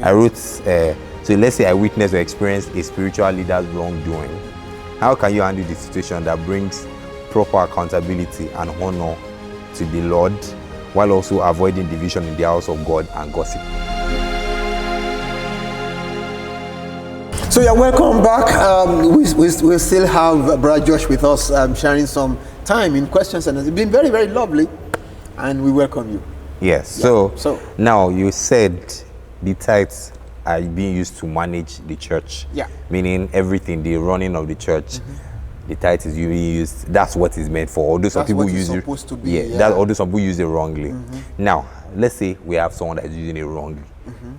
I wrote, so let's say I witnessed or experienced a spiritual leader's wrongdoing. How can you handle the situation that brings proper accountability and honor to the Lord while also avoiding division in the house of God and gossip? So you're welcome back. We still have Brother Josh with us, sharing some time in questions, and it's been very, very lovely, and we welcome you. Yes. Yeah. So now you said the tithes are being used to manage the church. Yeah. Meaning everything, the running of the church, the tithe is being used. That's what it's meant for. Although some people use it. Supposed to be. Yeah. Although some people use it wrongly. Now, let's say we have someone that is using it wrongly.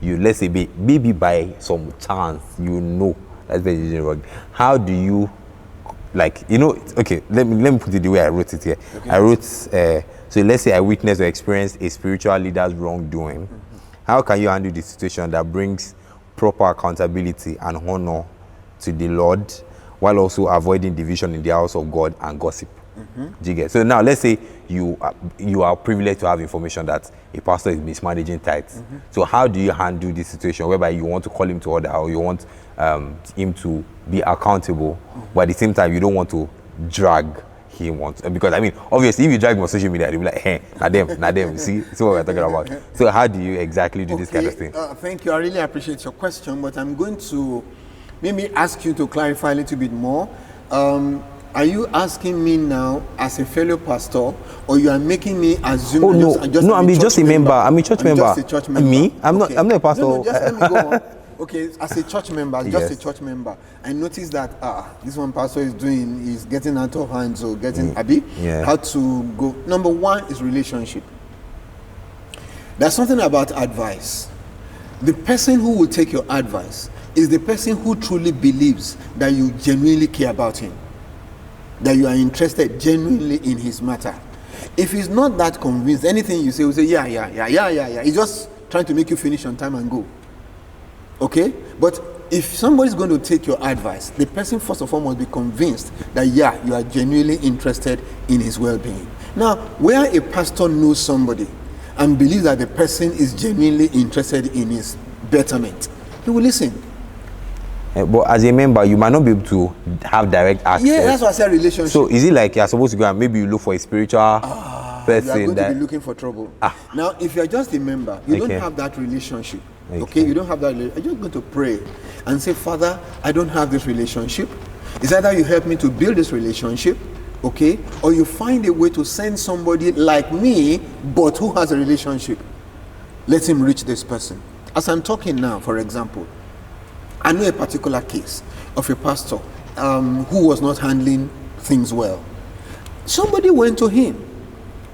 Let's say maybe by some chance that's very using it wrongly. How do you, okay? Let me put it the way I wrote it here. Okay. I wrote. So let's say I witnessed or experienced a spiritual leader's wrongdoing. How can you handle the situation that brings proper accountability and honor to the Lord while also avoiding division in the house of God and gossip? Do you get? So now let's say you are privileged to have information that a pastor is mismanaging tithes. So how do you handle this situation whereby you want to call him to order, or you want him to be accountable, but at the same time you don't want to drag him on? Because I mean, obviously, if you drag him on social media, they'll be like, hey, not them. See what we're talking about. So how do you exactly do this kind of thing? Thank you. I really appreciate your question, but I'm going to maybe ask you to clarify a little bit more. Are you asking me now as a fellow pastor, or you are making me assume? Oh no, I'm just a member. I'm a church member. Just a church member. Me? I'm not a pastor. No, just let me go on. Okay, as a church member, just a church member, I noticed that this one pastor is doing is getting out of hand, so getting how to go. Number one is relationship. There's something about advice. The person who will take your advice is the person who truly believes that you genuinely care about him, that you are interested genuinely in his matter. If he's not that convinced, anything you say will say, yeah. He's just trying to make you finish on time and go. Okay? But if somebody's going to take your advice, the person first of all must be convinced that you are genuinely interested in his well-being. Now, where a pastor knows somebody and believes that the person is genuinely interested in his betterment, he will listen. But as a member, you might not be able to have direct access. Yeah, that's what I said, relationship. So is it like you're supposed to go and maybe you look for a spiritual person? You are going to be looking for trouble. Now, if you're just a member, you don't have that relationship. Okay, you don't have that. You're just going to pray and say, Father, I don't have this relationship. It's either you help me to build this relationship, okay, or you find a way to send somebody like me, but who has a relationship. Let him reach this person. As I'm talking now, for example, I know a particular case of a pastor who was not handling things well. Somebody went to him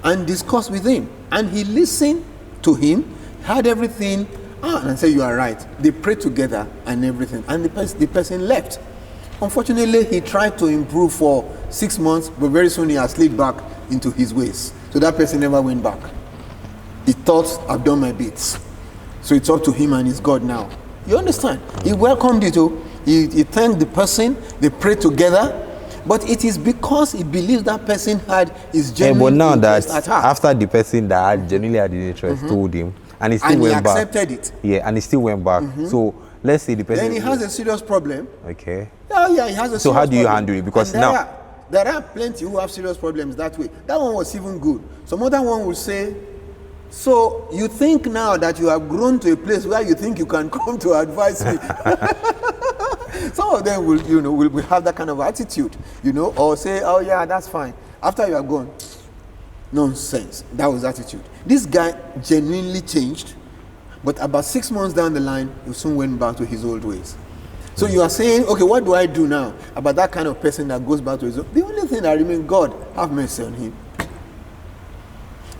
and discussed with him, and he listened to him, heard everything, and said, you are right. They prayed together and everything, and the person left. Unfortunately, he tried to improve for 6 months, but very soon he has slid back into his ways. So that person never went back. He thought, I've done my bits. So it's up to him and his God now. You understand? He welcomed it. He thanked the person. They prayed together. But it is because he believes that person had his genuine interest at heart. After the person that genuinely had his interest told him, and he still went back. Accepted it. Yeah, and he still went back. So let's say the person. Then he has a serious problem. Okay. Yeah, he has a serious problem. So how do you handle it? Because now there are plenty who have serious problems that way. That one was even good. Some other one will say, so you think now that you have grown to a place where you think you can come to advise me. Some of them will have that kind of attitude, or say, oh yeah, that's fine. After you are gone, nonsense. That was attitude. This guy genuinely changed, but about 6 months down the line, he soon went back to his old ways. So you are saying, okay, what do I do now about that kind of person that goes back to his own? The only thing that remains, God, have mercy on him.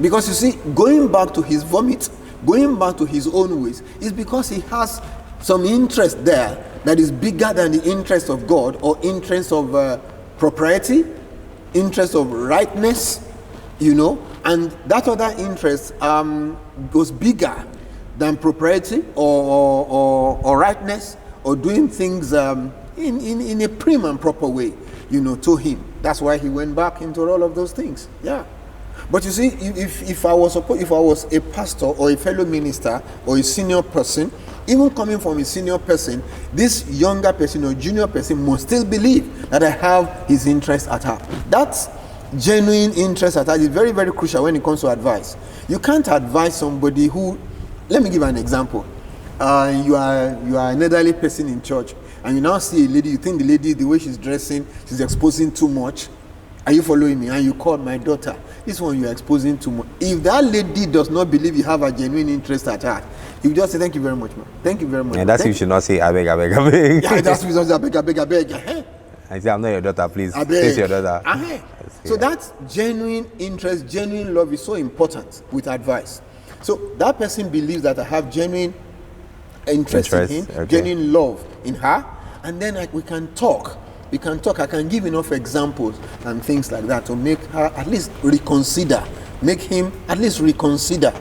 Because you see, going back to his vomit, going back to his own ways, is because he has some interest there that is bigger than the interest of God, or interest of propriety, interest of rightness, and that other interest goes bigger than propriety or rightness, or doing things in a prim and proper way, to him. That's why he went back into all of those things. Yeah. But you see, if I was a pastor or a fellow minister or a senior person, even coming from a senior person, this younger person or junior person must still believe that I have his interest at heart. That's genuine interest at heart is very, very crucial when it comes to advice. You can't advise somebody who, let me give an example. You are an elderly person in church, and you now see a lady, you think the lady, the way she's dressing, she's exposing too much. Are you following me? And you call my daughter, this one you're exposing too much. If that lady does not believe you have a genuine interest at heart, you just say, thank you very much, ma'am. Thank you very much. And that's why you should not say, I beg, I beg, I beg. Yeah, that's why you should say, I beg. I say, I'm not your daughter, please. Face your daughter. So that genuine interest, genuine love is so important with advice. So that person believes that I have genuine interest in him, genuine love in her, and then we can talk. We can talk. I can give enough examples and things like that to make her at least reconsider, make him at least reconsider,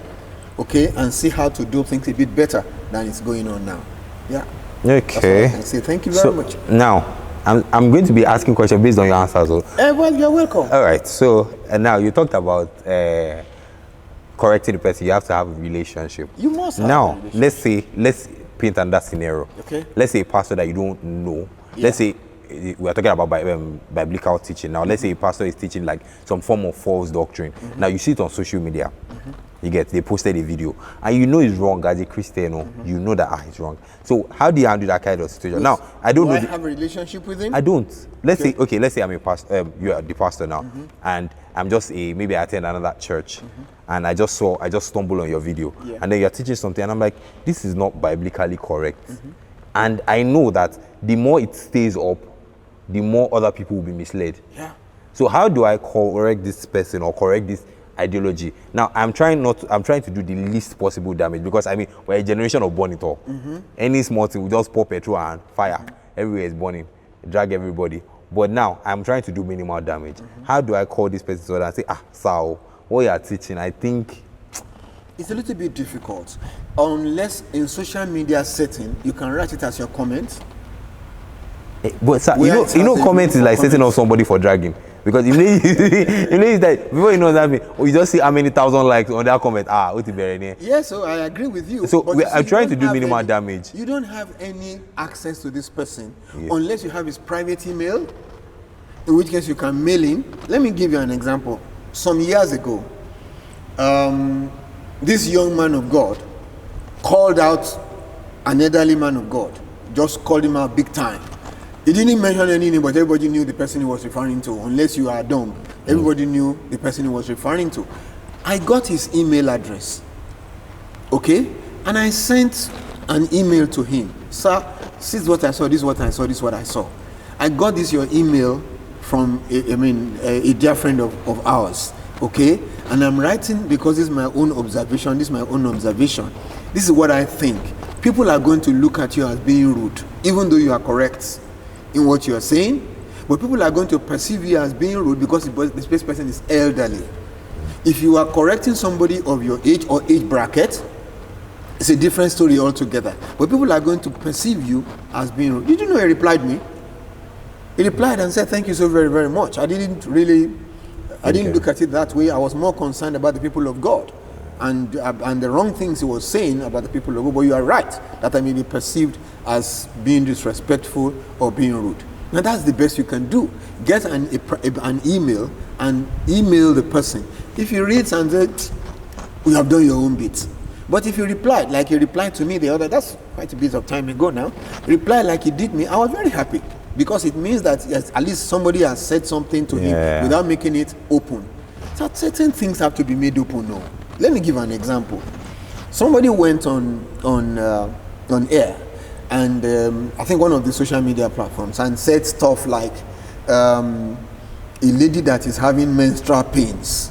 okay, and see how to do things a bit better than it's going on now. Yeah. Okay. I can say. Thank you very much. Now, I'm going to be asking questions based on your answers. Well, you're welcome. All right. So now you talked about correcting the person. You have to have a relationship. You must have now, a relationship. let's paint on that scenario. Okay. Let's say a pastor that you don't know. Yeah. Let's say we are talking about biblical teaching. Now, let's say a pastor is teaching like some form of false doctrine. Now, you see it on social media. They posted a video, and you know it's wrong as a Christian. You know that it's wrong. So, how do you handle that kind of situation? Now, I don't know. Do I have a relationship with him? I don't. Let's say I'm a pastor. You are the pastor now, and I'm just maybe I attend another church, and I just stumbled on your video, and then you're teaching something, and I'm like, this is not biblically correct, and I know that the more it stays up, the more other people will be misled. Yeah. So how do I correct this person or correct this ideology? Now, I'm trying to do the least possible damage, because I mean, we're a generation of burn it all. Any small thing, we just pour petrol and fire. Everywhere is burning, drag everybody. But now, I'm trying to do minimal damage. How do I call this person so that I say, Sao, what you are teaching, I think... It's a little bit difficult. Unless in social media setting, you can write it as your comment. But sir, you know comment is like setting up somebody for dragging. Because you know it's that before you know that you just see how many thousand likes on that comment. What is there? Yes, so I agree with you. So I'm trying to do minimal damage. You don't have any access to this person unless you have his private email, in which case you can mail him. Let me give you an example. Some years ago, this young man of God called out an elderly man of God. Just called him out big time. He didn't mention any name, but everybody knew the person he was referring to. Unless you are dumb, everybody knew the person he was referring to. I got his email address, okay? And I sent an email to him. Sir, this is what I saw, this is what I saw, this is what I saw. I got your email from, a dear friend of ours, okay? And I'm writing because this is my own observation, this is what I think. People are going to look at you as being rude, even though you are correct in what you are saying, but people are going to perceive you as being rude because this person is elderly. If you are correcting somebody of your age or age bracket, it's a different story altogether. But people are going to perceive you as being rude. Did you know he replied me? He replied and said, thank you so very, very much. I didn't look at it that way. I was more concerned about the people of God and the wrong things he was saying about the people of God. But you are right, that I may be perceived as being disrespectful or being rude. Now that's the best you can do. Get an email and email the person. If he reads and says, you have done your own bit. But if you replied, like he replied to me that's quite a bit of time ago now, replied like he did me, I was very happy. Because it means that at least somebody has said something to him without making it open. So certain things have to be made open now. Let me give an example. Somebody went on air, and I think one of the social media platforms, and said stuff like a lady that is having menstrual pains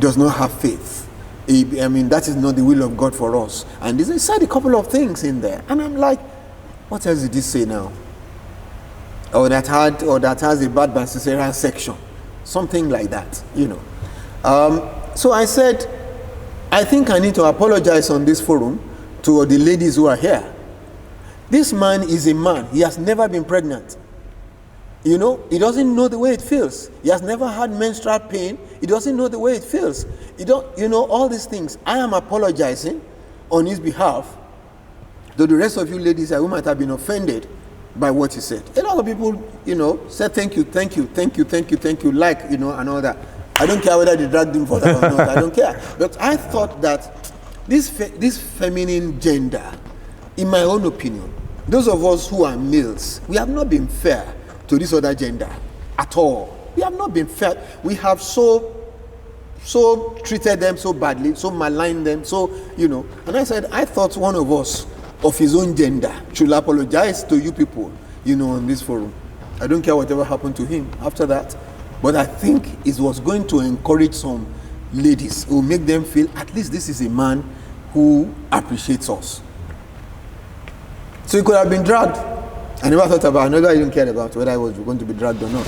does not have faith. That is not the will of God for us. And they said a couple of things in there, and I'm like, what else did he say now? Or that has a bad cesarean section, something like that, So I said, I think I need to apologize on this forum to the ladies who are here. This man is a man. He has never been pregnant. He doesn't know the way it feels. He has never had menstrual pain He doesn't know the way it feels. All these things. I am apologizing on his behalf, though the rest of you ladies who might have been offended by what he said. A lot of people, said thank you, and all that. I don't care whether they dragged him for that or not. I don't care. But I thought that this feminine gender, in my own opinion, those of us who are males, we have not been fair to this other gender at all. We have not been fair. We have so treated them so badly, so maligned them, And I said, I thought one of us of his own gender should apologize to you people, on this forum. I don't care whatever happened to him after that. But I think it was going to encourage some ladies, who make them feel at least this is a man who appreciates us. So he could have been dragged. I never thought about, I never even cared about whether I was going to be dragged or not.